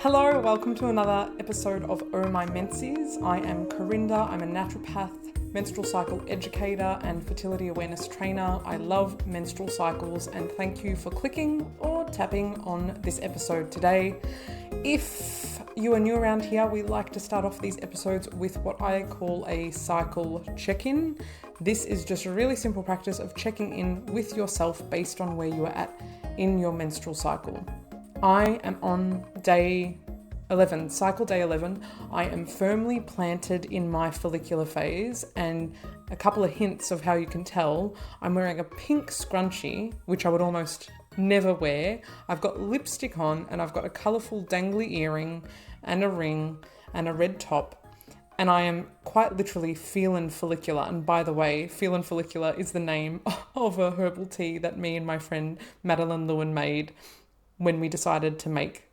Hello, welcome to another episode of Oh My Menses. I am Karinda. I'm a naturopath, menstrual cycle educator, and fertility awareness trainer. I love menstrual cycles, and thank you for clicking or tapping on this episode today. If you are new around here, we like to start off these episodes with what I call a cycle check-in. This is just a really simple practice of checking in with yourself based on where you are at in your menstrual cycle. I am on day 11, cycle day 11. I am firmly planted in my follicular phase, and a couple of hints of how you can tell. I'm wearing a pink scrunchie, which I would almost never wear. I've got lipstick on, and I've got a colourful dangly earring and a ring and a red top. And I am quite literally feeling follicular. And by the way, feeling follicular is the name of a herbal tea that me and my friend Madeline Lewin made when we decided to make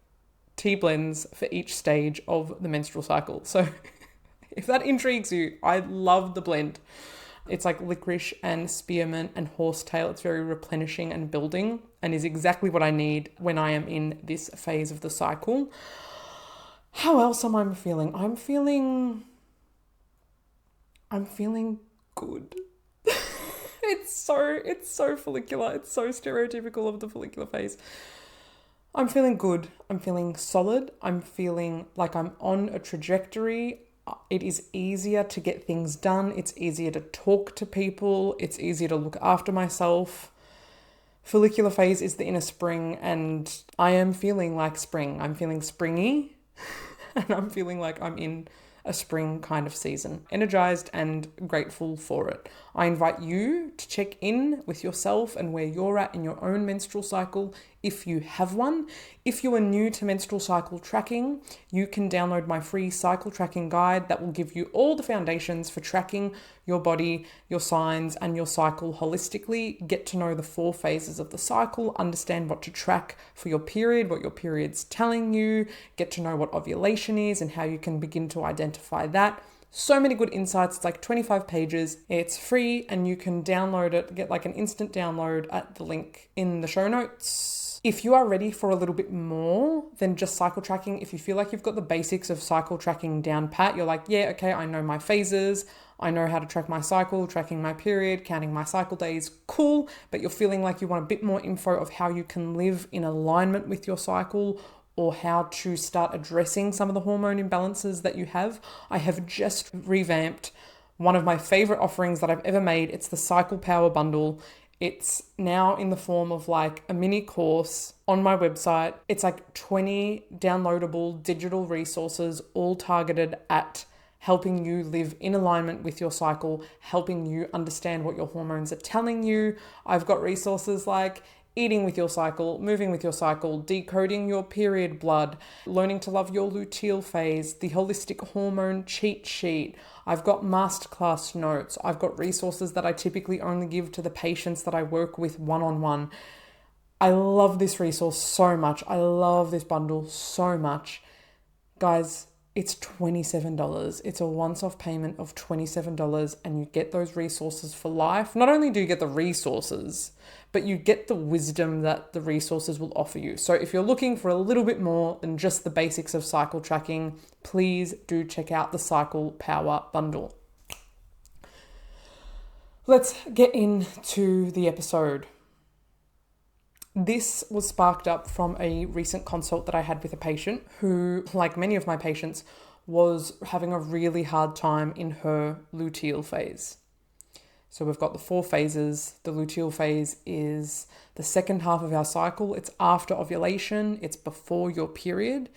tea blends for each stage of the menstrual cycle. So if that intrigues you, I love the blend. It's like licorice and spearmint and horsetail. It's very replenishing and building and is exactly what I need when I am in this phase of the cycle. How else am I feeling? I'm feeling good. It's so follicular. It's so stereotypical of the follicular phase. I'm feeling good. I'm feeling solid. I'm feeling like I'm on a trajectory. It is easier to get things done. It's easier to talk to people. It's easier to look after myself. Follicular phase is the inner spring, and I am feeling like spring. I'm feeling springy, and I'm feeling like I'm in a spring kind of season, energized and grateful for it. I invite you to check in with yourself and where you're at in your own menstrual cycle if you have one. If you are new to menstrual cycle tracking, you can download my free cycle tracking guide that will give you all the foundations for tracking your body, your signs, and your cycle holistically. Get to know the 4 phases of the cycle, understand what to track for your period, what your period's telling you, get to know what ovulation is and how you can begin to identify that. So many good insights. It's like 25 pages. It's free and you can download it, get like an instant download at the link in the show notes. If you are ready for a little bit more than just cycle tracking, if you feel like you've got the basics of cycle tracking down pat, you're like, yeah, okay, I know my phases, I know how to track my cycle, tracking my period, counting my cycle days, cool, but you're feeling like you want a bit more info of how you can live in alignment with your cycle or how to start addressing some of the hormone imbalances that you have, I have just revamped one of my favorite offerings that I've ever made. It's the Cycle Power Bundle. It's now in the form of like a mini course on my website. It's like 20 downloadable digital resources, all targeted at helping you live in alignment with your cycle, helping you understand what your hormones are telling you. I've got resources like eating with your cycle, moving with your cycle, decoding your period blood, learning to love your luteal phase, the holistic hormone cheat sheet. I've got masterclass notes. I've got resources that I typically only give to the patients that I work with one-on-one. I love this resource so much. I love this bundle so much. Guys, it's $27. It's a once-off payment of $27 and you get those resources for life. Not only do you get the resources, but you get the wisdom that the resources will offer you. So if you're looking for a little bit more than just the basics of cycle tracking, please do check out the Cycle Power Bundle. Let's get into the episode. This was sparked up from a recent consult that I had with a patient who, like many of my patients, was having a really hard time in her luteal phase. So we've got the 4 phases. The luteal phase is the second half of our cycle. It's after ovulation. It's before your period.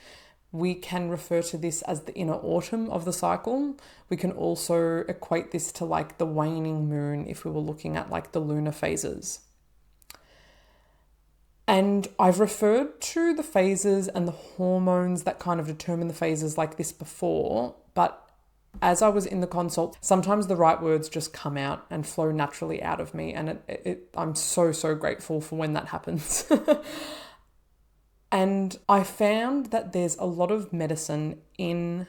We can refer to this as the inner autumn of the cycle. We can also equate this to like the waning moon if we were looking at like the lunar phases. And I've referred to the phases and the hormones that kind of determine the phases like this before, but as I was in the consult, sometimes the right words just come out and flow naturally out of me. And I'm so grateful for when that happens. And I found that there's a lot of medicine in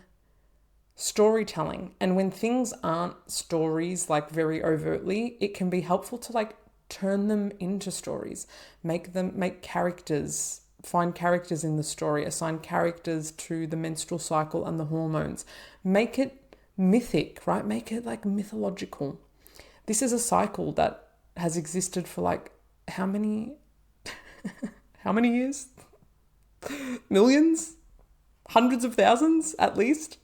storytelling. And when things aren't stories like very overtly, it can be helpful to like turn them into stories, make characters find characters in the story, assign characters to the menstrual cycle and the hormones. Make it mythic, right? Make it like mythological. This is a cycle that has existed for like how many years? Millions? Hundreds of thousands at least?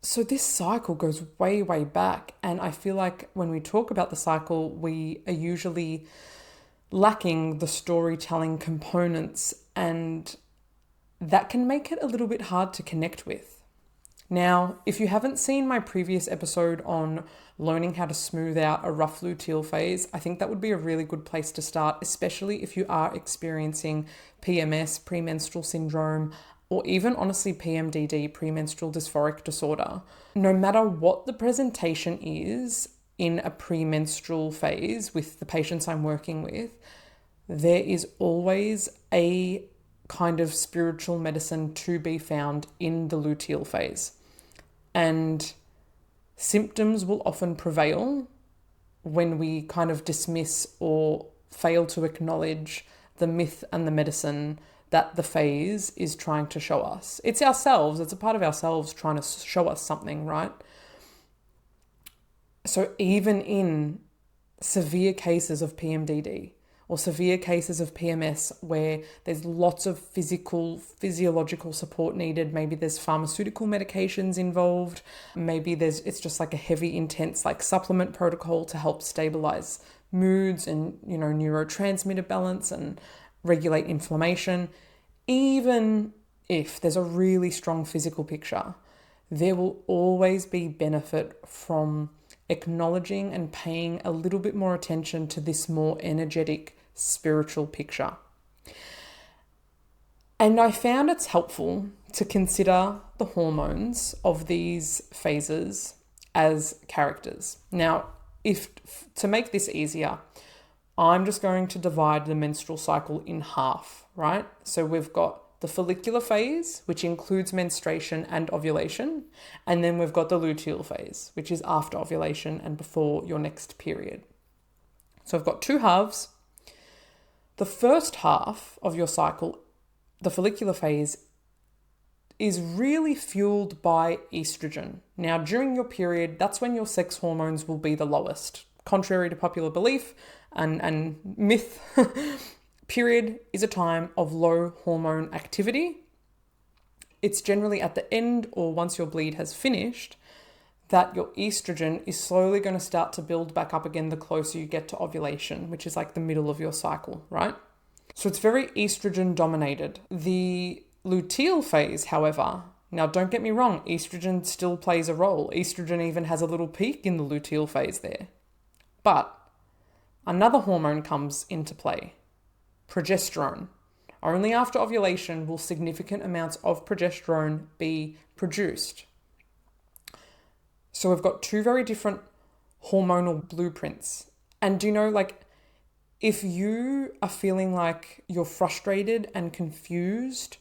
So this cycle goes way, way back. And I feel like when we talk about the cycle, we are usually lacking the storytelling components, and that can make it a little bit hard to connect with. Now, if you haven't seen my previous episode on learning how to smooth out a rough luteal phase, I think that would be a really good place to start, especially if you are experiencing PMS, premenstrual syndrome, or even honestly PMDD, premenstrual dysphoric disorder. No matter what the presentation is in a premenstrual phase with the patients I'm working with, there is always a kind of spiritual medicine to be found in the luteal phase. And symptoms will often prevail when we kind of dismiss or fail to acknowledge the myth and the medicine that the phase is trying to show us. It's ourselves, it's a part of ourselves trying to show us something, right? So even in severe cases of PMDD or severe cases of PMS where there's lots of physiological support needed, maybe there's pharmaceutical medications involved, maybe it's just like a heavy, intense like supplement protocol to help stabilize moods and, neurotransmitter balance and regulate inflammation. Even if there's a really strong physical picture, there will always be benefit from acknowledging and paying a little bit more attention to this more energetic spiritual picture. And I found it's helpful to consider the hormones of these phases as characters. Now, to make this easier, I'm just going to divide the menstrual cycle in half, right? So we've got the follicular phase, which includes menstruation and ovulation. And then we've got the luteal phase, which is after ovulation and before your next period. So I've got two halves. The first half of your cycle, the follicular phase, is really fueled by estrogen. Now, during your period, that's when your sex hormones will be the lowest. Contrary to popular belief and myth, period is a time of low hormone activity. It's generally at the end or once your bleed has finished that your estrogen is slowly going to start to build back up again the closer you get to ovulation, which is like the middle of your cycle, right? So it's very estrogen dominated. The luteal phase, however, now don't get me wrong, estrogen still plays a role. Estrogen even has a little peak in the luteal phase there. But another hormone comes into play, progesterone. Only after ovulation will significant amounts of progesterone be produced. So we've got two very different hormonal blueprints. And do you know, if you are feeling like you're frustrated and confused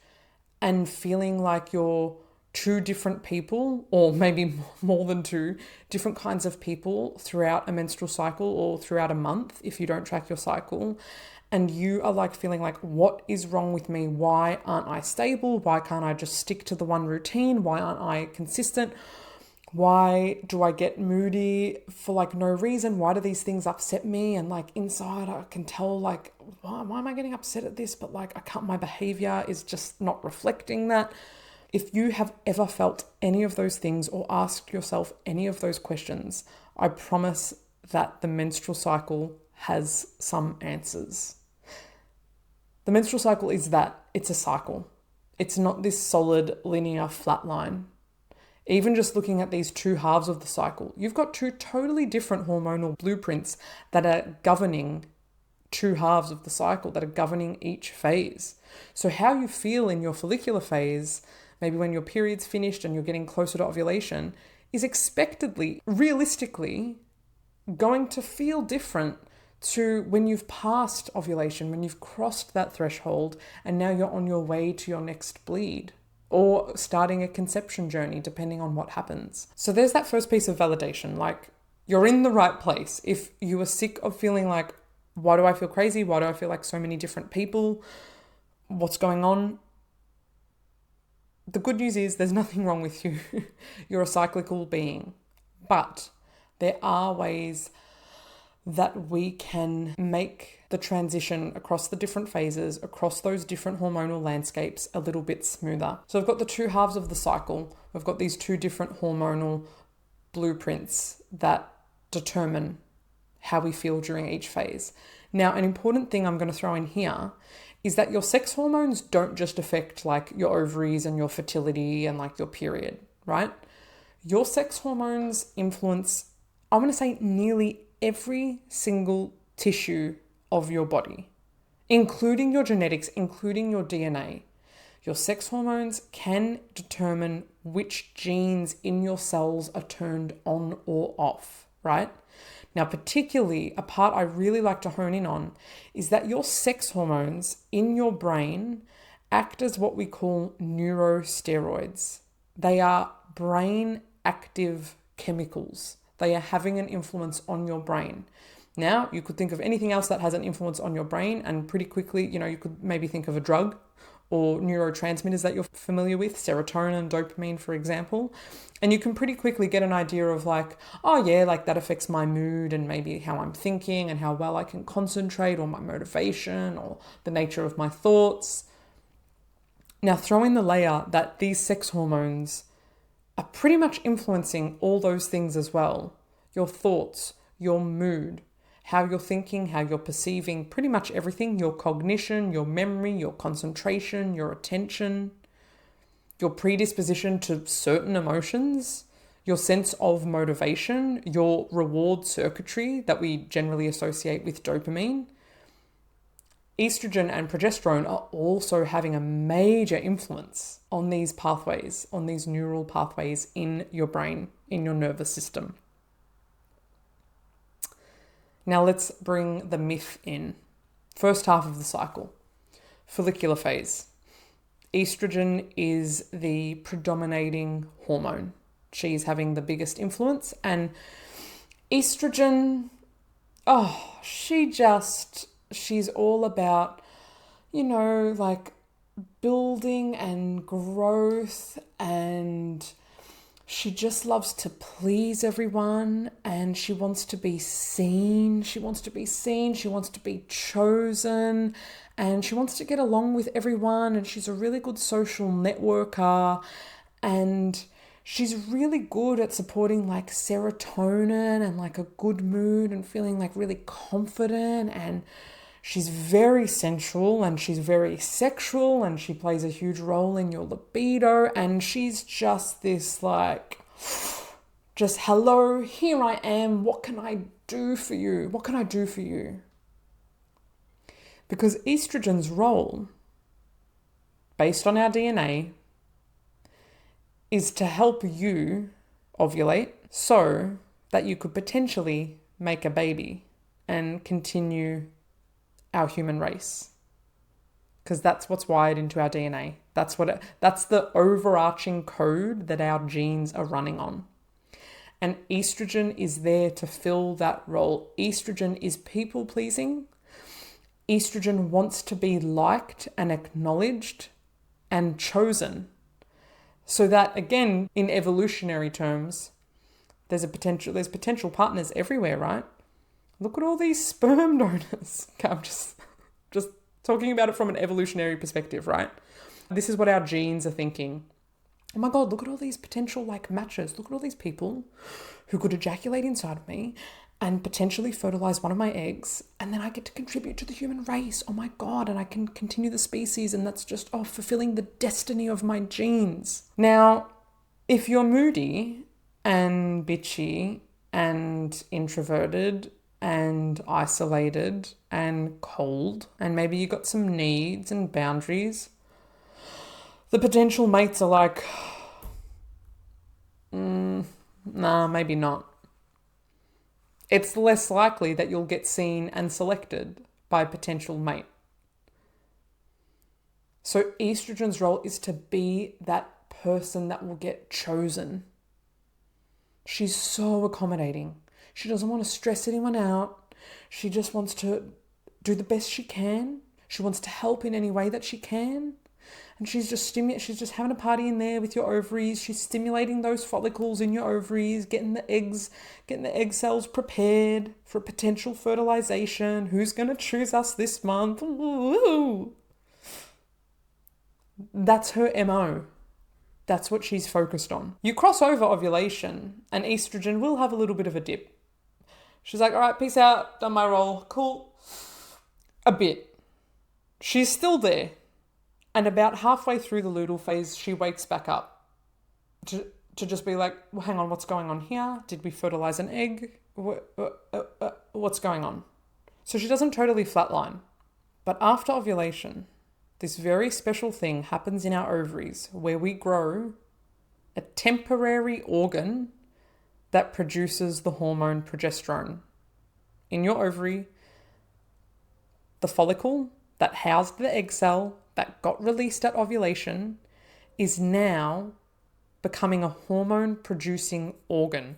and feeling like you're two different people, or maybe more than two different kinds of people throughout a menstrual cycle or throughout a month, if you don't track your cycle, and you are feeling like, what is wrong with me? Why aren't I stable? Why can't I just stick to the one routine? Why aren't I consistent? Why do I get moody for no reason? Why do these things upset me? And inside I can tell why am I getting upset at this? But my behavior is just not reflecting that. If you have ever felt any of those things or asked yourself any of those questions, I promise that the menstrual cycle has some answers. The menstrual cycle is that. It's a cycle. It's not this solid, linear, flat line. Even just looking at these two halves of the cycle, you've got two totally different hormonal blueprints that are governing two halves of the cycle, that are governing each phase. So how you feel in your follicular phase, maybe when your period's finished and you're getting closer to ovulation, is expectedly, realistically, going to feel different to when you've passed ovulation, when you've crossed that threshold and now you're on your way to your next bleed, or starting a conception journey, depending on what happens. So there's that first piece of validation, you're in the right place. If you are sick of feeling why do I feel crazy? Why do I feel like so many different people? what's going on. The good news is there's nothing wrong with you. You're a cyclical being. But there are ways that we can make the transition across the different phases, across those different hormonal landscapes a little bit smoother. So I've got the two halves of the cycle. We've got these two different hormonal blueprints that determine how we feel during each phase. Now, an important thing I'm going to throw in here is that your sex hormones don't just affect like your ovaries and your fertility and like your period, right? Your sex hormones influence, I'm going to say, nearly every single tissue of your body, including your genetics, including your DNA. Your sex hormones can determine which genes in your cells are turned on or off, right? Now, particularly a part I really like to hone in on is that your sex hormones in your brain act as what we call neurosteroids. They are brain active chemicals. They are having an influence on your brain. Now, you could think of anything else that has an influence on your brain, and pretty quickly, you could maybe think of a drug or neurotransmitters that you're familiar with, serotonin, dopamine, for example. And you can pretty quickly get an idea of like, oh yeah, like that affects my mood and maybe how I'm thinking and how well I can concentrate, or my motivation, or the nature of my thoughts. Now, throw in the layer that these sex hormones are pretty much influencing all those things as well. Your thoughts, your mood, how you're thinking, how you're perceiving, pretty much everything, your cognition, your memory, your concentration, your attention, your predisposition to certain emotions, your sense of motivation, your reward circuitry that we generally associate with dopamine. Estrogen and progesterone are also having a major influence on these pathways, on these neural pathways in your brain, in your nervous system. Now let's bring the myth in. First half of the cycle, follicular phase. Estrogen is the predominating hormone. She's having the biggest influence, and estrogen, she's all about, like building and growth, and she just loves to please everyone, and she wants to be seen. She wants to be chosen, and she wants to get along with everyone, and she's a really good social networker, and she's really good at supporting like serotonin and like a good mood and feeling like really confident, and she's very sensual and she's very sexual, and she plays a huge role in your libido, and she's just this like, just hello, here I am, what can I do for you? What can I do for you? Because estrogen's role, based on our DNA, is to help you ovulate so that you could potentially make a baby and continue our human race. Because that's what's wired into our DNA. That's the overarching code that our genes are running on. And estrogen is there to fill that role. Estrogen is people pleasing. Estrogen wants to be liked and acknowledged and chosen. So that, again, in evolutionary terms, there's potential partners everywhere, right? Look at all these sperm donors. Okay, I'm just talking about it from an evolutionary perspective, right? This is what our genes are thinking. Oh my God, look at all these potential like matches. Look at all these people who could ejaculate inside of me and potentially fertilize one of my eggs, and then I get to contribute to the human race. Oh my God, and I can continue the species, and that's just fulfilling the destiny of my genes. Now, if you're moody and bitchy and introverted and isolated and cold, and maybe you got some needs and boundaries, the potential mates are like, nah, maybe not. It's less likely that you'll get seen and selected by a potential mate. So estrogen's role is to be that person that will get chosen. She's so accommodating. She doesn't want to stress anyone out. She just wants to do the best she can. She wants to help in any way that she can. And she's just having a party in there with your ovaries. She's stimulating those follicles in your ovaries, getting the egg cells prepared for potential fertilization. Who's going to choose us this month? Ooh. That's her MO. That's what she's focused on. You cross over ovulation and estrogen will have a little bit of a dip. She's like, all right, peace out, done my role, cool. A bit. She's still there. And about halfway through the luteal phase, she wakes back up to just be like, well, hang on, what's going on here? Did we fertilize an egg? What's going on? So she doesn't totally flatline. But after ovulation, this very special thing happens in our ovaries where we grow a temporary organ that produces the hormone progesterone. In your ovary, the follicle that housed the egg cell that got released at ovulation is now becoming a hormone-producing organ,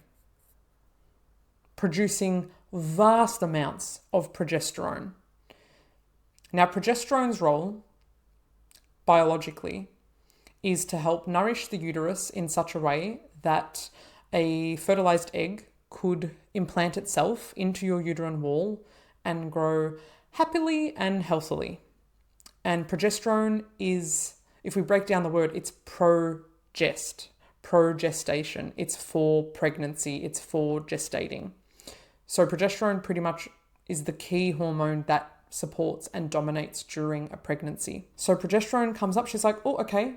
producing vast amounts of progesterone. Now, progesterone's role biologically is to help nourish the uterus in such a way that a fertilized egg could implant itself into your uterine wall and grow happily and healthily. And progesterone is, if we break down the word, it's progestation. It's for pregnancy, it's for gestating. So progesterone pretty much is the key hormone that supports and dominates during a pregnancy. So progesterone comes up, she's like, oh, okay,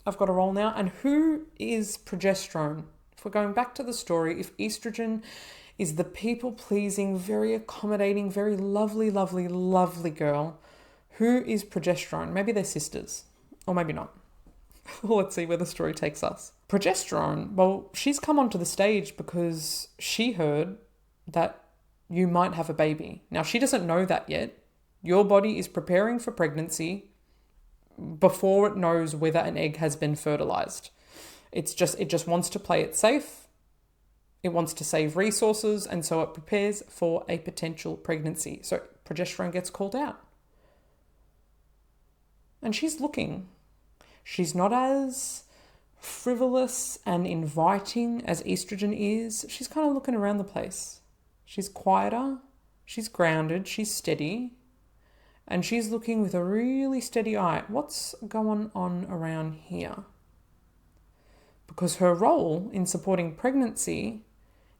I've got a role now. And who is progesterone? If we're going back to the story, if estrogen is the people-pleasing, very accommodating, very lovely, lovely, lovely girl, who is progesterone? Maybe they're sisters, or maybe not. Let's see where the story takes us. Progesterone, well, she's come onto the stage because she heard that you might have a baby. Now, she doesn't know that yet. Your body is preparing for pregnancy before it knows whether an egg has been fertilized. It just wants to play it safe. It wants to save resources, and so it prepares for a potential pregnancy. So progesterone gets called out. And she's looking. She's not as frivolous and inviting as estrogen is. She's kind of looking around the place. She's quieter, she's grounded, she's steady, and she's looking with a really steady eye. What's going on around here? Because her role in supporting pregnancy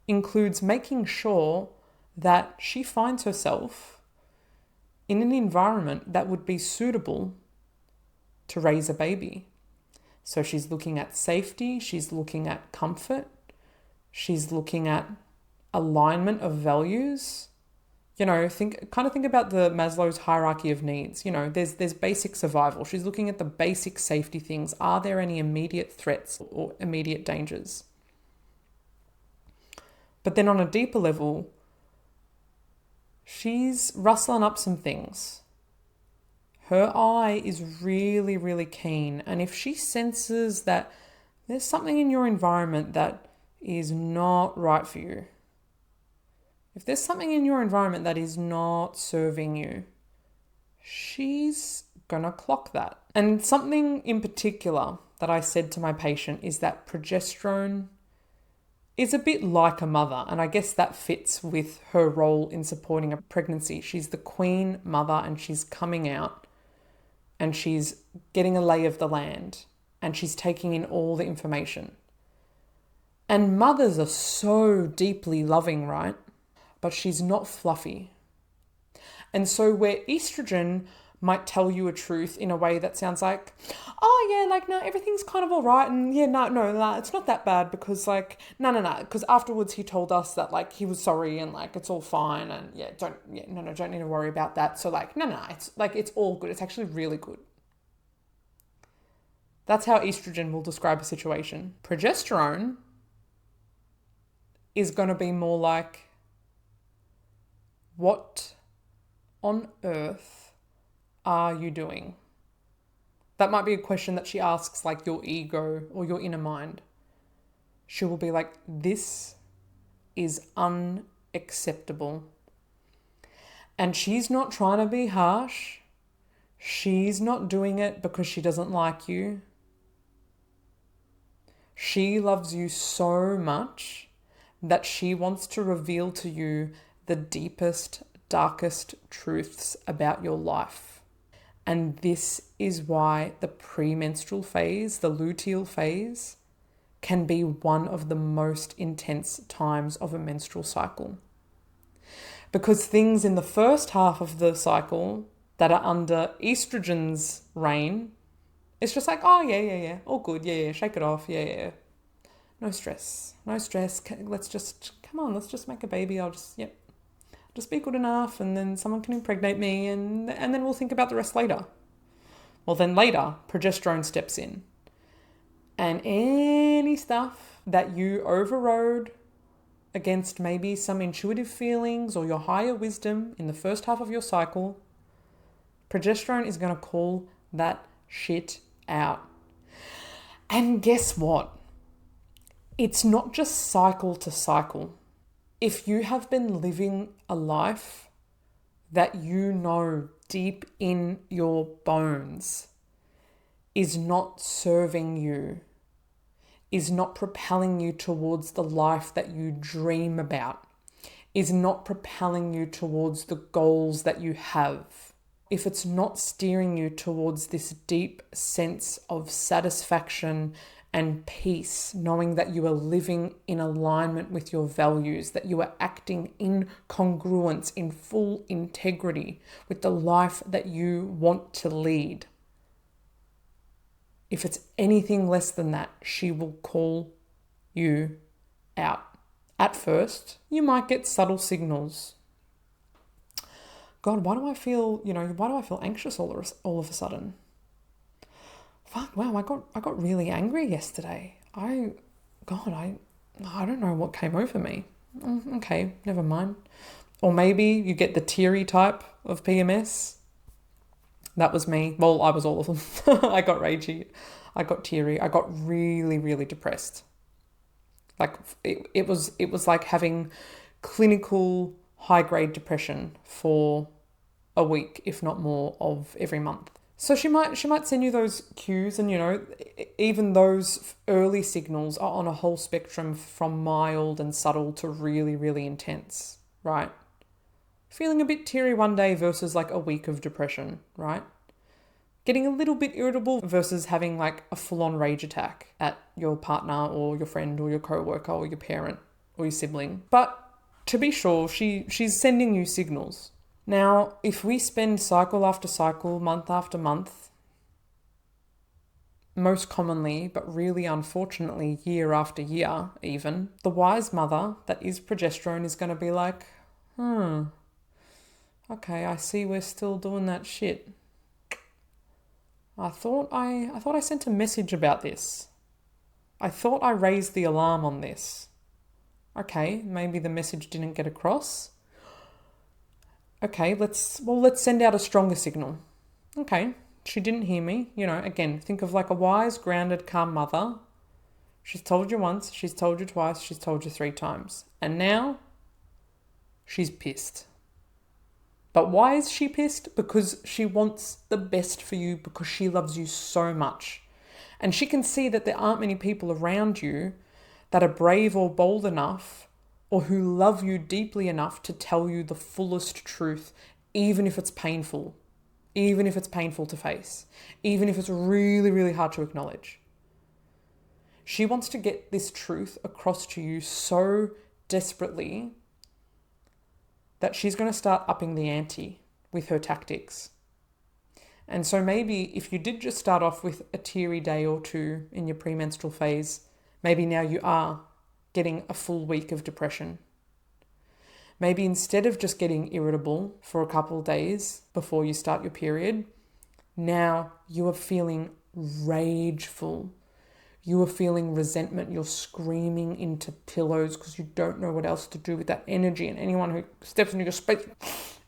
includes making sure that she finds herself in an environment that would be suitable to raise a baby. So she's looking at safety, she's looking at comfort, she's looking at alignment of values. You know, think about the Maslow's hierarchy of needs. You know, there's basic survival. She's looking at the basic safety things. Are there any immediate threats or immediate dangers? But then on a deeper level, she's rustling up some things. Her eye is really, really keen. And if she senses that there's something in your environment that is not right for you, if there's something in your environment that is not serving you, she's gonna clock that. And something in particular that I said to my patient is that progesterone is a bit like a mother, and I guess that fits with her role in supporting a pregnancy. She's the queen mother, and she's coming out and she's getting a lay of the land and she's taking in all the information. And mothers are so deeply loving, right? But she's not fluffy. And so where estrogen might tell you a truth in a way that sounds like, oh yeah, like, no, everything's kind of all right. And yeah, no, it's not that bad because like, no. Because afterwards he told us that like he was sorry and like, it's all fine. And don't need to worry about that. So like, no, it's like, it's all good. It's actually really good. That's how estrogen will describe a situation. Progesterone is going to be more like, what on earth are you doing? That might be a question that she asks like your ego or your inner mind. She will be like, this is unacceptable. And she's not trying to be harsh. She's not doing it because she doesn't like you. She loves you so much that she wants to reveal to you the deepest, darkest truths about your life. And this is why the premenstrual phase, the luteal phase, can be one of the most intense times of a menstrual cycle. Because things in the first half of the cycle that are under estrogen's reign, it's just like, oh, yeah, all good, yeah, shake it off, yeah. No stress. Let's just make a baby. I'll just be good enough, and then someone can impregnate me, and then we'll think about the rest later. Well, then later, progesterone steps in. And any stuff that you overrode against maybe some intuitive feelings or your higher wisdom in the first half of your cycle, progesterone is going to call that shit out. And guess what? It's not just cycle to cycle. If you have been living a life that you know deep in your bones is not serving you, is not propelling you towards the life that you dream about, is not propelling you towards the goals that you have, if it's not steering you towards this deep sense of satisfaction and peace, knowing that you are living in alignment with your values, that you are acting in congruence, in full integrity with the life that you want to lead. If it's anything less than that, she will call you out. At first, you might get subtle signals. God, why do I feel anxious all of a sudden? Fuck, wow, I got really angry yesterday. I don't know what came over me. Okay, never mind. Or maybe you get the teary type of PMS. That was me. Well, I was all of them. I got ragey. I got teary. I got really, really depressed. Like it was like having clinical high-grade depression for a week, if not more, of every month. So she might send you those cues, and even those early signals are on a whole spectrum from mild and subtle to really, really intense, right? Feeling a bit teary one day versus like a week of depression, right? Getting a little bit irritable versus having like a full-on rage attack at your partner or your friend or your co-worker or your parent or your sibling. But to be sure, she's sending you signals. Now, if we spend cycle after cycle, month after month, most commonly, but really unfortunately year after year even, the wise mother that is progesterone is going to be like, okay, I see we're still doing that shit. I thought I sent a message about this. I thought I raised the alarm on this. Okay, maybe the message didn't get across. Okay, let's send out a stronger signal. Okay, she didn't hear me. Again, think of like a wise, grounded, calm mother. She's told you once, she's told you twice, she's told you 3 times. And now she's pissed. But why is she pissed? Because she wants the best for you, because she loves you so much. And she can see that there aren't many people around you that are brave or bold enough or who love you deeply enough to tell you the fullest truth, even if it's painful, even if it's painful to face, even if it's really, really hard to acknowledge. She wants to get this truth across to you so desperately that she's going to start upping the ante with her tactics. And so maybe if you did just start off with a teary day or 2 in your premenstrual phase, maybe now you are getting a full week of depression. Maybe instead of just getting irritable for a couple of days before you start your period, now you are feeling rageful. You are feeling resentment. You're screaming into pillows because you don't know what else to do with that energy. And anyone who steps into your space,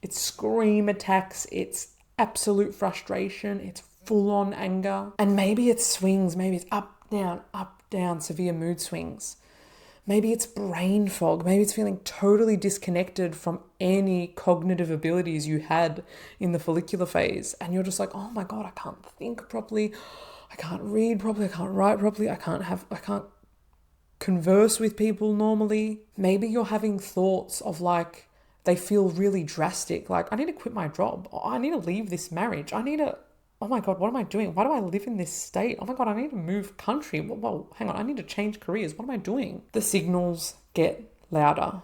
it's scream attacks. It's absolute frustration. It's full-on anger. And maybe it swings. Maybe it's up, down, severe mood swings. Maybe it's brain fog. Maybe it's feeling totally disconnected from any cognitive abilities you had in the follicular phase. And you're just like, oh my God, I can't think properly. I can't read properly. I can't write properly. I can't converse with people normally. Maybe you're having thoughts of like, they feel really drastic. Like, I need to quit my job. I need to leave this marriage. Oh my God, what am I doing? Why do I live in this state? Oh my God, I need to move country. Well, hang on, I need to change careers. What am I doing? The signals get louder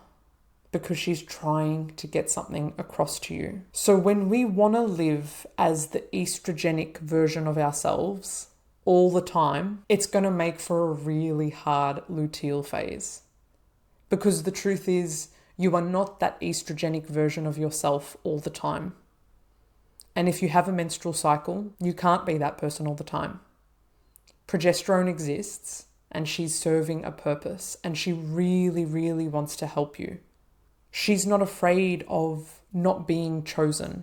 because she's trying to get something across to you. So when we want to live as the estrogenic version of ourselves all the time, it's going to make for a really hard luteal phase. Because the truth is, you are not that estrogenic version of yourself all the time. And if you have a menstrual cycle, you can't be that person all the time. Progesterone exists and she's serving a purpose and she really, really wants to help you. She's not afraid of not being chosen.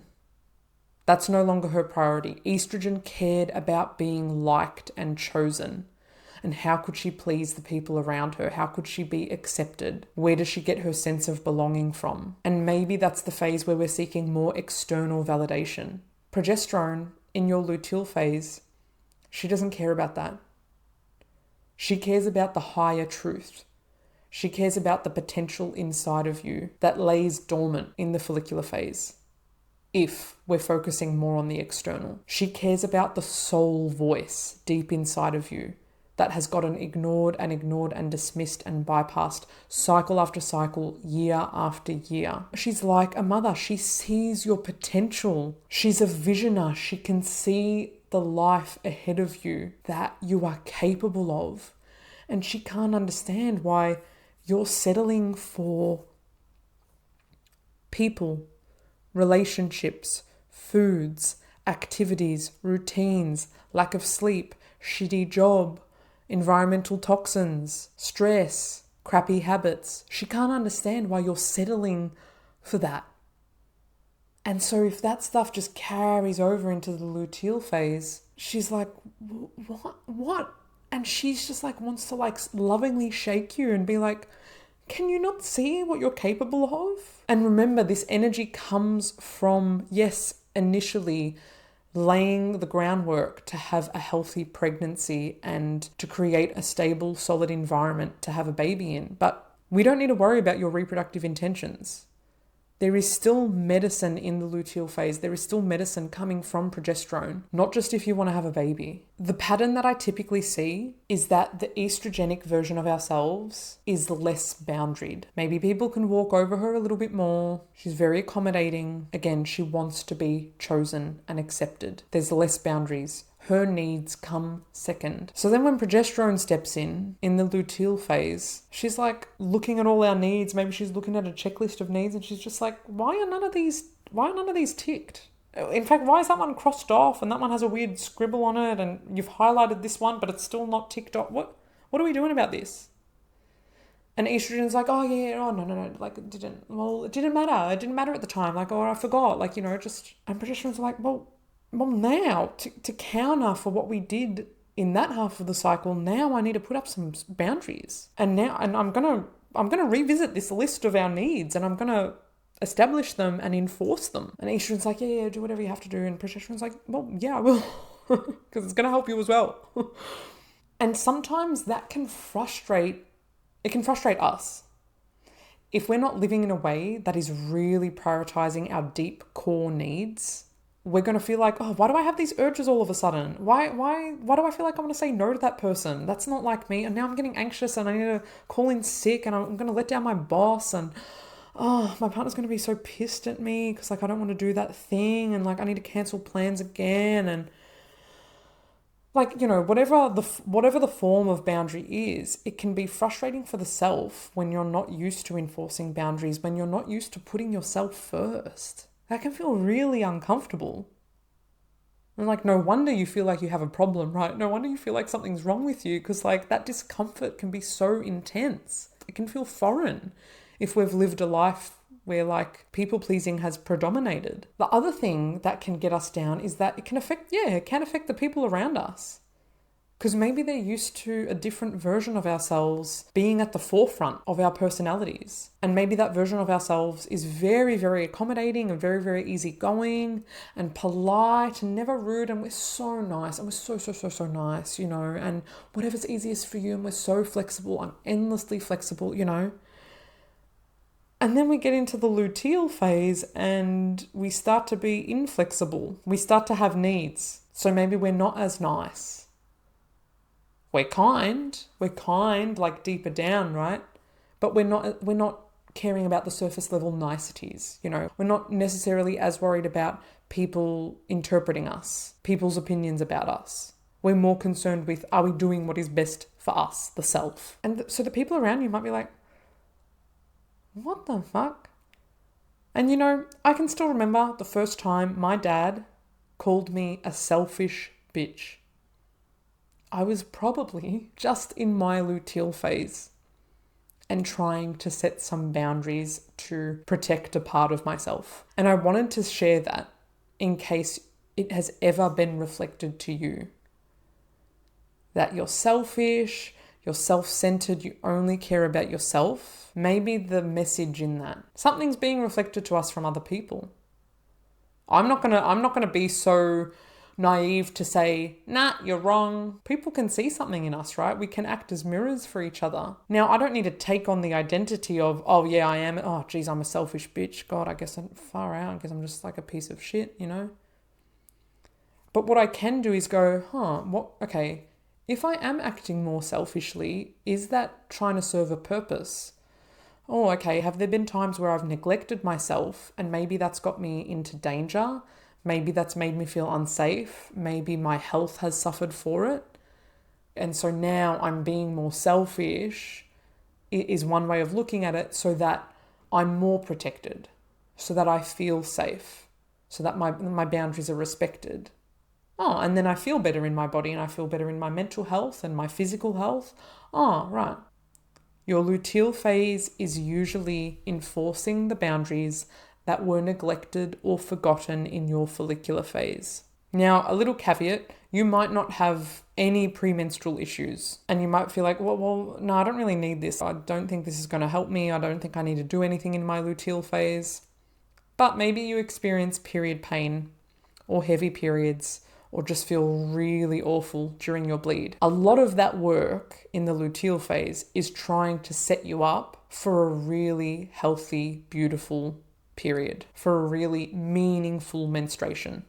That's no longer her priority. Estrogen cared about being liked and chosen. And how could she please the people around her? How could she be accepted? Where does she get her sense of belonging from? And maybe that's the phase where we're seeking more external validation. Progesterone, in your luteal phase, she doesn't care about that. She cares about the higher truth. She cares about the potential inside of you that lays dormant in the follicular phase. If we're focusing more on the external. She cares about the soul voice deep inside of you that has gotten ignored and dismissed and bypassed cycle after cycle, year after year. She's like a mother. She sees your potential. She's a visioner. She can see the life ahead of you that you are capable of. And she can't understand why you're settling for people, relationships, foods, activities, routines, lack of sleep, shitty job, environmental toxins, stress, crappy habits. She can't understand why you're settling for that. And so if that stuff just carries over into the luteal phase, she's like, what? And she's just like, wants to like lovingly shake you and be like, can you not see what you're capable of? And remember, this energy comes from, yes, initially laying the groundwork to have a healthy pregnancy and to create a stable, solid environment to have a baby in. But we don't need to worry about your reproductive intentions. There is still medicine in the luteal phase. There is still medicine coming from progesterone, not just if you want to have a baby. The pattern that I typically see is that the estrogenic version of ourselves is less boundaried. Maybe people can walk over her a little bit more. She's very accommodating. Again, she wants to be chosen and accepted. There's less boundaries. Her needs come second. So then when progesterone steps in the luteal phase, she's like looking at all our needs. Maybe she's looking at a checklist of needs and she's just like, why are none of these ticked? In fact, why is that one crossed off and that one has a weird scribble on it and you've highlighted this one, but it's still not ticked off? What are we doing about this? And estrogen's like, oh yeah, oh no, like it didn't matter. It didn't matter at the time. Like, oh, I forgot. Like, and progesterone's like, well, now to counter for what we did in that half of the cycle, now I need to put up some boundaries. And I'm gonna revisit this list of our needs and I'm gonna establish them and enforce them. And estrogen's like, yeah, do whatever you have to do. And progesterone's like, well, yeah, I will, because it's gonna help you as well. And sometimes that can frustrate us. If we're not living in a way that is really prioritizing our deep core needs, we're going to feel like, oh, why do I have these urges all of a sudden? Why do I feel like I want to say no to that person? That's not like me. And now I'm getting anxious and I need to call in sick and I'm going to let down my boss and, oh, my partner's going to be so pissed at me because like I don't want to do that thing and like I need to cancel plans again. And like, whatever the form of boundary is, it can be frustrating for the self when you're not used to enforcing boundaries, when you're not used to putting yourself first. That can feel really uncomfortable. And like, no wonder you feel like you have a problem, right? No wonder you feel like something's wrong with you because like that discomfort can be so intense. It can feel foreign if we've lived a life where like people pleasing has predominated. The other thing that can get us down is that it can affect the people around us. Because maybe they're used to a different version of ourselves being at the forefront of our personalities. And maybe that version of ourselves is very, very accommodating and very, very easygoing and polite and never rude. And we're so nice. And we're so nice, you know. And whatever's easiest for you. And we're so flexible. I'm endlessly flexible, you know. And then we get into the luteal phase and we start to be inflexible. We start to have needs. So maybe we're not as nice. We're kind like deeper down, right? But we're not caring about the surface level niceties, you know. We're not necessarily as worried about people interpreting us, people's opinions about us. We're more concerned with, are we doing what is best for us, the self? And so the people around you might be like, what the fuck? And you know, I can still remember the first time my dad called me a selfish bitch. I was probably just in my luteal phase and trying to set some boundaries to protect a part of myself. And I wanted to share that in case it has ever been reflected to you. That you're selfish, you're self-centered, you only care about yourself. Maybe the message in that. Something's being reflected to us from other people. I'm not gonna be so naive to say, nah, you're wrong. People can see something in us, right? We can act as mirrors for each other. Now, I don't need to take on the identity of, oh yeah, I am. Oh geez, I'm a selfish bitch. God, I guess I'm far out. I guess I'm just like a piece of shit, you know? But what I can do is go, okay, if I am acting more selfishly, is that trying to serve a purpose? Oh, okay, have there been times where I've neglected myself and maybe that's got me into danger? Maybe that's made me feel unsafe. Maybe my health has suffered for it. And so now I'm being more selfish is one way of looking at it, so that I'm more protected, so that I feel safe, so that my boundaries are respected. Oh, and then I feel better in my body and I feel better in my mental health and my physical health. Oh, right. Your luteal phase is usually enforcing the boundaries that were neglected or forgotten in your follicular phase. Now, a little caveat, you might not have any premenstrual issues and you might feel like, well, no, I don't really need this. I don't think this is going to help me. I don't think I need to do anything in my luteal phase. But maybe you experience period pain or heavy periods or just feel really awful during your bleed. A lot of that work in the luteal phase is trying to set you up for a really healthy, beautiful period, for a really meaningful menstruation.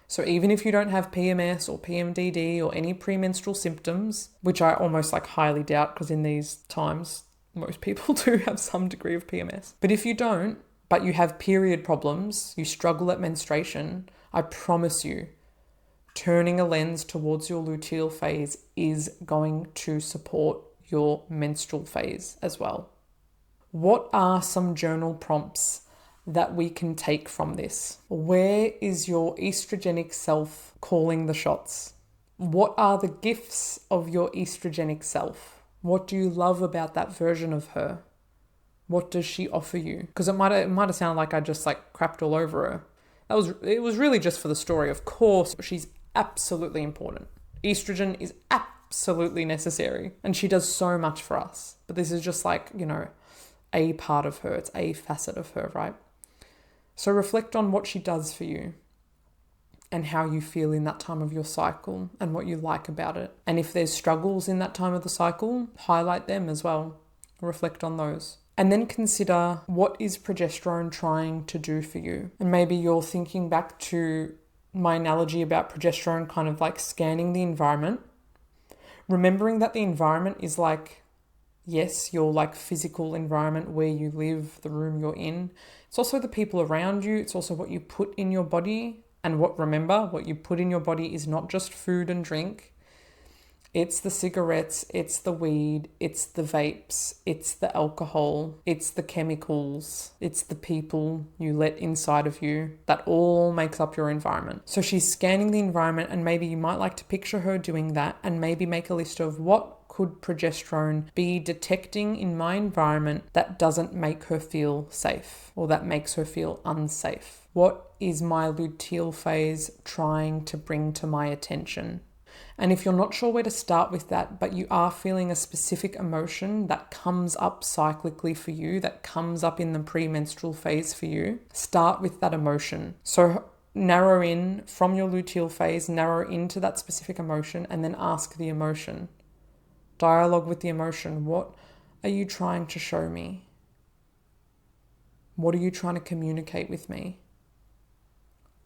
So even if you don't have PMS or PMDD or any premenstrual symptoms, which I almost highly doubt because in these times, most people do have some degree of PMS. But if you don't, but you have period problems, you struggle at menstruation, I promise you, turning a lens towards your luteal phase is going to support your menstrual phase as well. What are some journal prompts that we can take from this? Where is your estrogenic self calling the shots? What are the gifts of your estrogenic self? What do you love about that version of her? What does she offer you? Because it might have sounded like I just crapped all over her. It was really just for the story. Of course, she's absolutely important. Estrogen is absolutely necessary and she does so much for us. But this is just a part of her. It's a facet of her, right? So reflect on what she does for you and how you feel in that time of your cycle and what you like about it. And if there's struggles in that time of the cycle, highlight them as well. Reflect on those. And then consider, what is progesterone trying to do for you? And maybe you're thinking back to my analogy about progesterone kind of scanning the environment. Remembering that the environment is yes, your physical environment where you live, the room you're in. It's also the people around you. It's also what you put in your body. And remember, what you put in your body is not just food and drink. It's the cigarettes, it's the weed, it's the vapes, it's the alcohol, it's the chemicals, it's the people you let inside of you. That all makes up your environment. So she's scanning the environment, and maybe you might like to picture her doing that and maybe make a list of what could progesterone be detecting in my environment that doesn't make her feel safe or that makes her feel unsafe. What is my luteal phase trying to bring to my attention? And if you're not sure where to start with that, but you are feeling a specific emotion that comes up cyclically for you, that comes up in the premenstrual phase for you, start with that emotion. So narrow in from your luteal phase, narrow into that specific emotion, and then ask the emotion. Dialogue with the emotion. What are you trying to show me? What are you trying to communicate with me?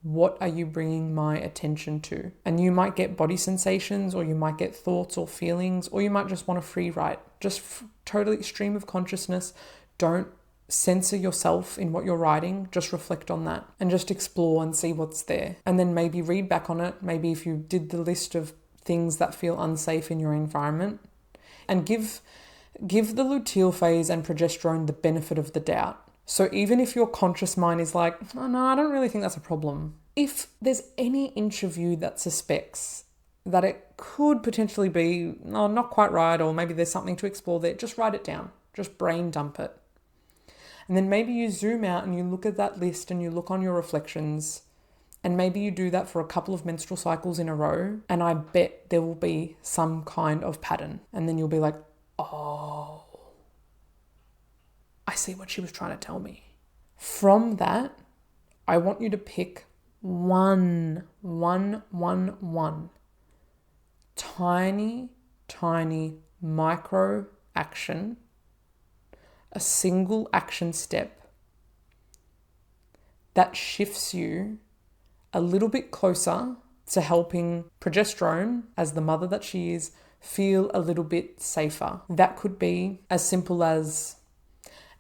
What are you bringing my attention to? And you might get body sensations, or you might get thoughts or feelings, or you might just want to free write. Just totally stream of consciousness. Don't censor yourself in what you're writing. Just reflect on that and just explore and see what's there. And then maybe read back on it. Maybe if you did the list of things that feel unsafe in your environment, and give the luteal phase and progesterone the benefit of the doubt. So even if your conscious mind is like, oh no, I don't really think that's a problem. If there's any inch of you that suspects that it could potentially be not quite right, or maybe there's something to explore there, just write it down. Just brain dump it. And then maybe you zoom out and you look at that list and you look on your reflections, and maybe you do that for a couple of menstrual cycles in a row, and I bet there will be some kind of pattern. And then you'll be like, oh, I see what she was trying to tell me. From that, I want you to pick one tiny micro action, a single action step that shifts you a little bit closer to helping progesterone, as the mother that she is, feel a little bit safer. That could be as simple as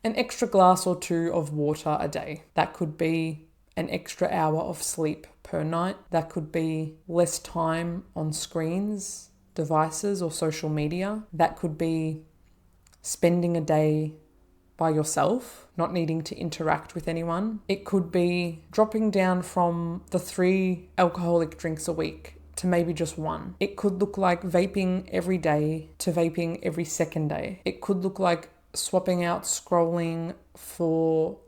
an extra glass or two of water a day. That could be an extra hour of sleep per night. That could be less time on screens, devices, or social media. That could be spending a day by yourself, not needing to interact with anyone. It could be dropping down from the 3 alcoholic drinks a week to maybe just 1. It could look like vaping every day to vaping every second day. It could look like swapping out scrolling for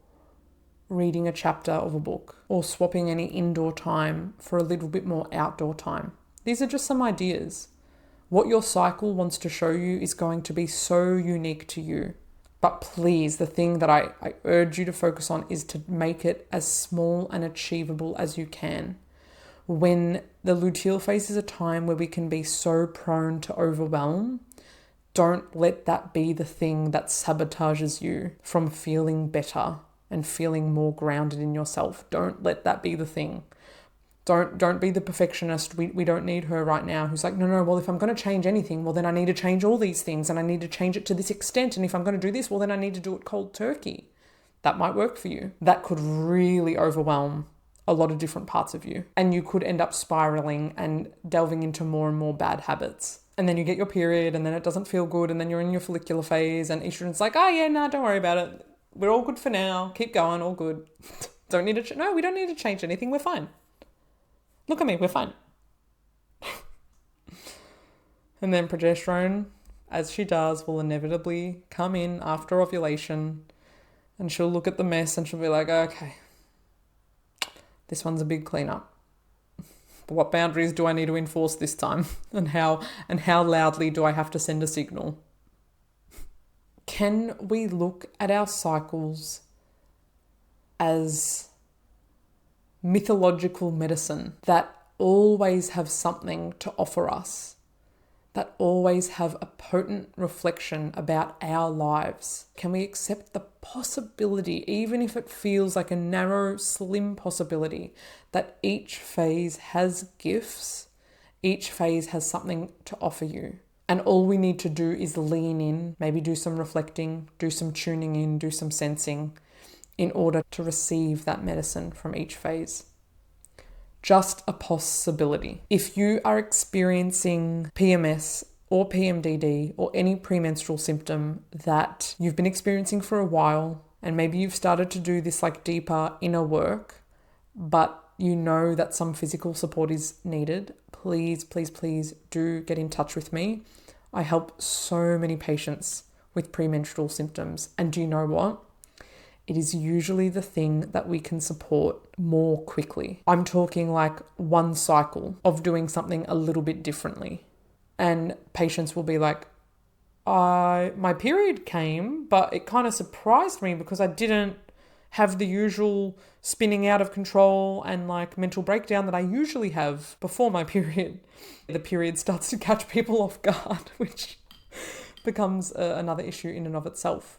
reading a chapter of a book, or swapping any indoor time for a little bit more outdoor time. These are just some ideas. What your cycle wants to show you is going to be so unique to you. But please, the thing that I urge you to focus on is to make it as small and achievable as you can. When the luteal phase is a time where we can be so prone to overwhelm, don't let that be the thing that sabotages you from feeling better and feeling more grounded in yourself. Don't let that be the thing. Don't be the perfectionist. We don't need her right now who's like, no, well, if I'm going to change anything, well, then I need to change all these things, and I need to change it to this extent. And if I'm going to do this, well, then I need to do it cold turkey. That might work for you. That could really overwhelm a lot of different parts of you. And you could end up spiraling and delving into more and more bad habits. And then you get your period, and then it doesn't feel good, and then you're in your follicular phase, and estrogen's like, oh yeah, no, don't worry about it. We're all good for now. Keep going, all good. We don't need to change anything. We're fine. Look at me, we're fine. And then progesterone, as she does, will inevitably come in after ovulation, and she'll look at the mess and she'll be like, okay, this one's a big cleanup. But what boundaries do I need to enforce this time? And how loudly do I have to send a signal? Can we look at our cycles as mythological medicine that always have something to offer us, that always have a potent reflection about our lives? Can we accept the possibility, even if it feels like a narrow, slim possibility, that each phase has gifts, each phase has something to offer you? And all we need to do is lean in, maybe do some reflecting, do some tuning in, do some sensing in order to receive that medicine from each phase. Just a possibility. If you are experiencing PMS or PMDD or any premenstrual symptom that you've been experiencing for a while, and maybe you've started to do this like deeper inner work, but you know that some physical support is needed, please do get in touch with me. I help so many patients with premenstrual symptoms. And do you know what? it is usually the thing that we can support more quickly. I'm talking like one cycle of doing something a little bit differently. And patients will be like, my period came, but it kind of surprised me because I didn't have the usual spinning out of control and like mental breakdown that I usually have before my period. The period starts to catch people off guard, which becomes another issue in and of itself.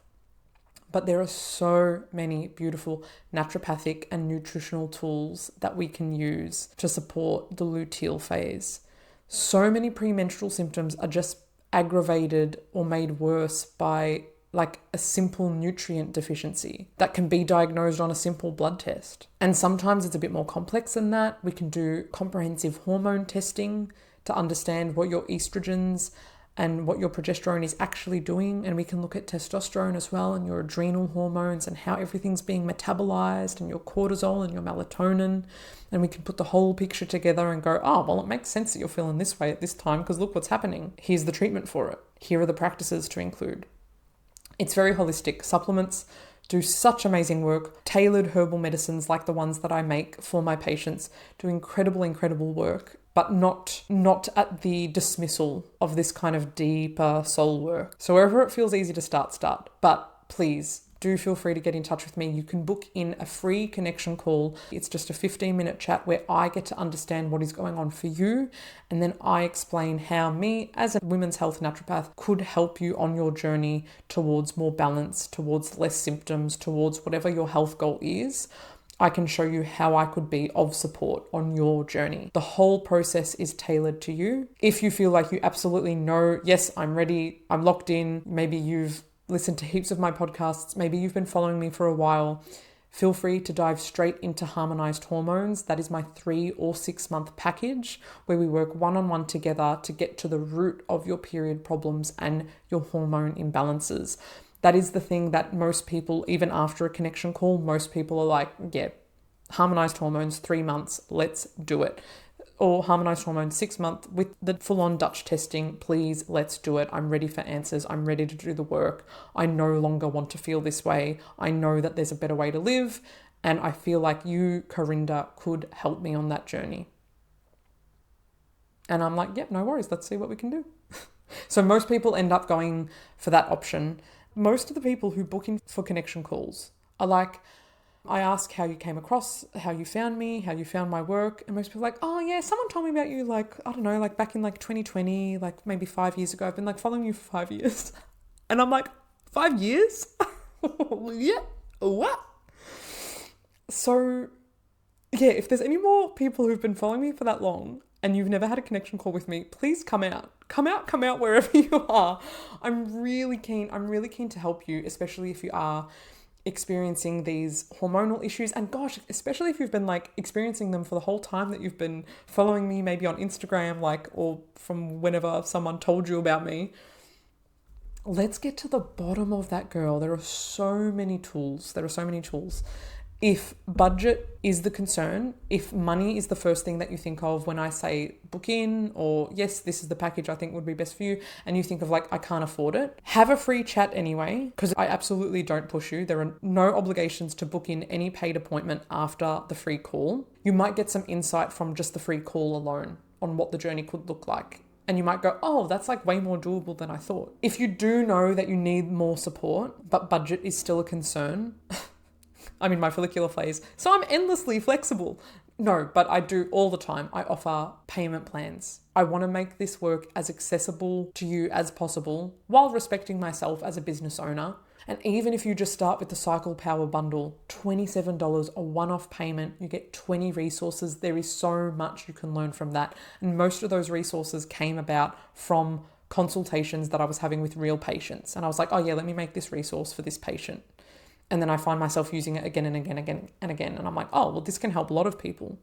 But there are so many beautiful naturopathic and nutritional tools that we can use to support the luteal phase. So many premenstrual symptoms are just aggravated or made worse by like a simple nutrient deficiency that can be diagnosed on a simple blood test. And sometimes it's a bit more complex than that. We can do comprehensive hormone testing to understand what your estrogens and what your progesterone is actually doing. And we can look at testosterone as well and your adrenal hormones and how everything's being metabolized and your cortisol and your melatonin. And we can put the whole picture together and go, oh, well, it makes sense that you're feeling this way at this time because look what's happening. Here's the treatment for it. Here are the practices to include. It's very holistic. Supplements do such amazing work. Tailored herbal medicines like the ones that I make for my patients do incredible work, but not at the dismissal of this kind of deeper soul work. So wherever it feels easy to start. But please do feel free to get in touch with me. You can book in a free connection call. It's just a 15-minute chat where I get to understand what is going on for you. And then I explain how me as a women's health naturopath could help you on your journey towards more balance, towards less symptoms, towards whatever your health goal is. I can show you how I could be of support on your journey. The whole process is tailored to you. If you feel like you absolutely know, yes, I'm ready, I'm locked in, maybe you've listened to heaps of my podcasts, maybe you've been following me for a while, feel free to dive straight into Harmonized Hormones. That is my 3 or 6 month package where we work one-on-one together to get to the root of your period problems and your hormone imbalances. That is the thing that most people, even after a connection call, most people are like, yeah, Harmonized Hormones, 3 months, let's do it. Or Harmonized Hormones 6 months with the full-on Dutch testing, please, let's do it. I'm ready for answers. I'm ready to do the work. I no longer want to feel this way. I know that there's a better way to live. And I feel like you, Karinda, could help me on that journey. And I'm like, yep, no worries. Let's see what we can do. So most people end up going for that option. Most of the people who book in for connection calls are like, I ask how you came across, how you found me, how you found my work. And most people are like, oh yeah, someone told me about you like, I don't know, like back in like 2020, like maybe 5 years ago. I've been like following you for 5 years. And I'm like, 5 years? Yeah, what? So yeah, if there's any more people who've been following me for that long and you've never had a connection call with me, please come out wherever you are. I'm really keen to help you, especially if you are experiencing these hormonal issues. And gosh, especially if you've been like experiencing them for the whole time that you've been following me, maybe on Instagram, like, or from whenever someone told you about me. Let's get to the bottom of that, girl. There are so many tools. If budget is the concern, if money is the first thing that you think of when I say book in, or yes, this is the package I think would be best for you, and you think of like, I can't afford it, have a free chat anyway, because I absolutely don't push you. There are no obligations to book in any paid appointment after the free call. You might get some insight from just the free call alone on what the journey could look like. And you might go, oh, that's like way more doable than I thought. If you do know that you need more support, but budget is still a concern, I'm in my follicular phase, so I'm endlessly flexible. No, but I do all the time. I offer payment plans. I want to make this work as accessible to you as possible while respecting myself as a business owner. And even if you just start with the Cycle Power Bundle, $27, a one-off payment, you get 20 resources. There is so much you can learn from that. And most of those resources came about from consultations that I was having with real patients. And I was like, oh yeah, let me make this resource for this patient. And then I find myself using it again and again. And I'm like, oh, well, this can help a lot of people.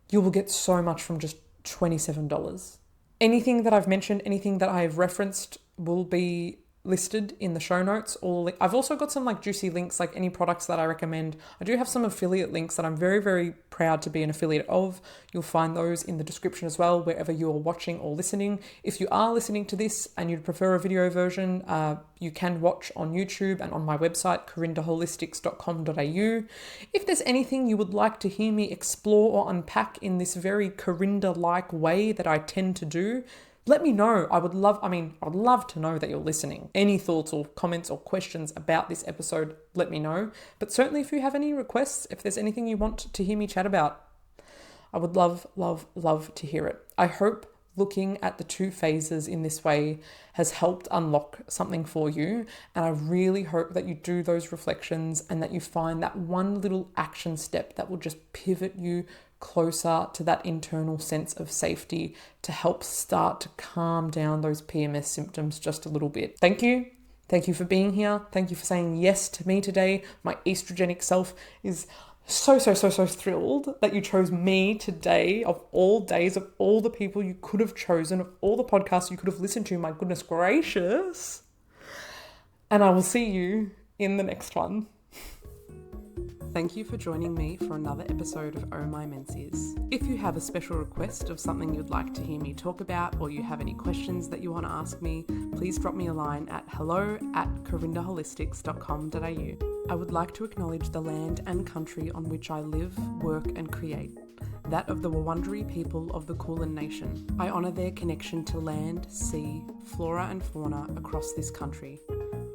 You will get so much from just $27. Anything that I've mentioned, anything that I've referenced will be listed in the show notes. I've also got some like juicy links, like any products that I recommend. I do have some affiliate links that I'm very, very proud to be an affiliate of. You'll find those in the description as well, wherever you're watching or listening. If you are listening to this and you'd prefer a video version, you can watch on YouTube and on my website, karindaholistics.com.au. If there's anything you would like to hear me explore or unpack in this very Karinda-like way that I tend to do, let me know. I would love to know that you're listening. Any thoughts or comments or questions about this episode, let me know. But certainly if you have any requests, if there's anything you want to hear me chat about, I would love, love, love to hear it. I hope looking at the two phases in this way has helped unlock something for you. And I really hope that you do those reflections and that you find that one little action step that will just pivot you closer to that internal sense of safety to help start to calm down those PMS symptoms just a little bit. Thank you. Thank you for being here. Thank you for saying yes to me today. My estrogenic self is so thrilled that you chose me today, of all days, of all the people you could have chosen, of all the podcasts you could have listened to. My goodness gracious. And I will see you in the next one. Thank you for joining me for another episode of Oh My Menses. If you have a special request of something you'd like to hear me talk about, or you have any questions that you want to ask me, please drop me a line at hello@karindaholistics.com.au. I would like to acknowledge the land and country on which I live, work and create, that of the Wurundjeri people of the Kulin Nation. I honour their connection to land, sea, flora and fauna across this country.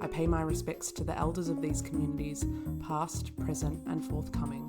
I pay my respects to the elders of these communities, past, present and forthcoming.